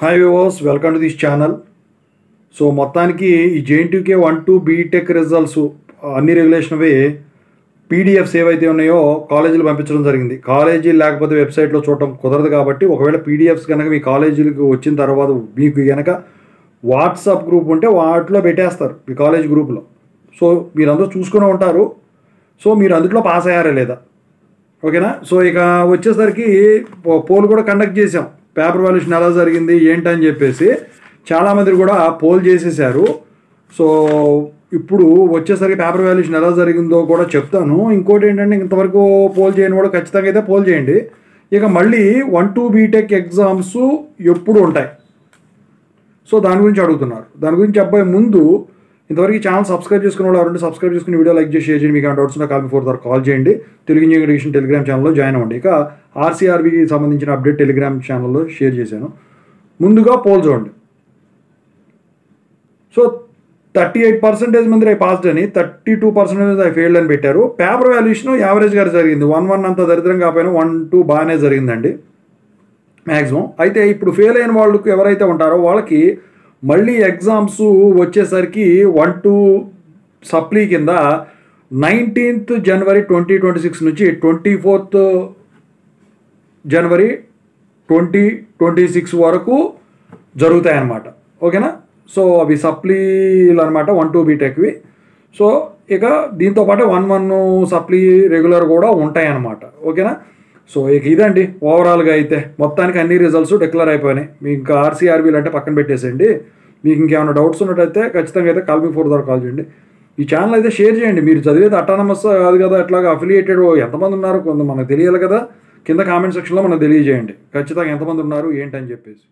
Hi viewers, welcome to this channel. So మొత్తానికి ఈ JNTUK 1-2 BTech results అన్ని రెగ్యులేషన్వి PDFs ఏవైతే ఉన్నాయో కాలేజీలు పంపించడం జరిగింది. కాలేజీ లేకపోతే వెబ్సైట్లో చూడటం కుదరదు కాబట్టి ఒకవేళ పీడిఎఫ్స్ కనుక మీ కాలేజీలకు వచ్చిన తర్వాత మీకు కనుక వాట్సాప్ గ్రూప్ ఉంటే వాటిలో పెట్టేస్తారు మీ కాలేజ్ గ్రూప్లో. సో మీరందరూ చూసుకుని ఉంటారు. సో మీరు అందులో పాస్ అయ్యారా లేదా, ఓకేనా? సో ఇక వచ్చేసరికి పోల్ కూడా కండక్ట్ చేసాం. పేపర్ వాల్యుయేషన్ ఎలా జరిగింది ఏంటని చెప్పేసి చాలామంది కూడా పోల్ చేసేసారు. సో ఇప్పుడు వచ్చేసరికి పేపర్ వాల్యుయేషన్ ఎలా జరిగిందో కూడా చెప్తాను. ఇంకోటి ఏంటంటే ఇంతవరకు పోల్ చేయని కూడా ఖచ్చితంగా అయితే పోల్ చేయండి. ఇక మళ్ళీ 1-2 బీటెక్ ఎగ్జామ్స్ ఎప్పుడు ఉంటాయి, సో దాని గురించి అడుగుతున్నారు. దాని గురించి చెప్పే ముందు ఇంతవరకు ఛానల్ సబ్స్క్రైబ్ చేసుకున్న వాళ్ళు ఎవరంటే సబ్స్క్రైబ్ చేసుకుని వీడియో లైక్ చేసి షేర్ చేయండి. మీకు డౌట్స్ ఉన్నా కాల్ మీ 4 కాల్ చేయండి. తెలుగు ఇంజనీరింగ్ ఎడ్యుకేషన్ టెలిగ్రామ్ ఛానల్లో జాయిన్ అవ్వండి. ఇక RCRBకి సంబంధించిన అప్డేట్ టెలిగ్రామ్ ఛానల్లో షేర్ చేశాను. ముందుగా పోల్ చూడండి. సో 38% మంది పాస్డ్ అని, 32% ఐ ఫెయిల్డ్ అని పెట్టారు. పేపర్ వాల్యుయేషన్ యావరేజ్గా జరిగింది. 1-1 అంత దరిద్రం కాకపోయినా 1-2 బాగానే జరిగిందండి మ్యాక్సిమం. అయితే ఇప్పుడు ఫెయిల్ అయిన వాళ్ళకి ఎవరైతే ఉంటారో వాళ్ళకి మళ్ళీ ఎగ్జామ్స్ వచ్చేసరికి 1-2 సప్లీ కింద 19th జనవరి 2026 నుంచి 24th జనవరి 2026 వరకు జరుగుతాయన్నమాట, ఓకేనా? సో అవి సప్లీలు అనమాట 1-2 బీటెక్వి. సో ఇక దీంతోపాటు 1-1 సప్లీ రెగ్యులర్ కూడా ఉంటాయన్నమాట, ఓకేనా? సో ఇక ఇదండి ఓవరాల్గా అయితే మొత్తానికి అన్ని రిజల్ట్స్ డిక్లేర్ అయిపోయినాయి. మీకు ఇంకా RCRBలు అంటే పక్కన పెట్టేసేయండి. మీకు ఇంకేమైనా డౌట్స్ ఉన్నట్టయితే ఖచ్చితంగా అయితే కాల్ మీ 4 కాల్ చేయండి. ఈ ఛానల్ అయితే షేర్ చేయండి. మీరు చదివేది అటానమస్ కాదు కదా, అట్లాగా అఫిలియేటెడ్ ఎంతమంది ఉన్నారు కొంత మనకు తెలియాలి కదా. కింద కామెంట్ సెక్షన్లో మనకు తెలియజేయండి ఖచ్చితంగా ఎంతమంది ఉన్నారు ఏంటని చెప్పేసి.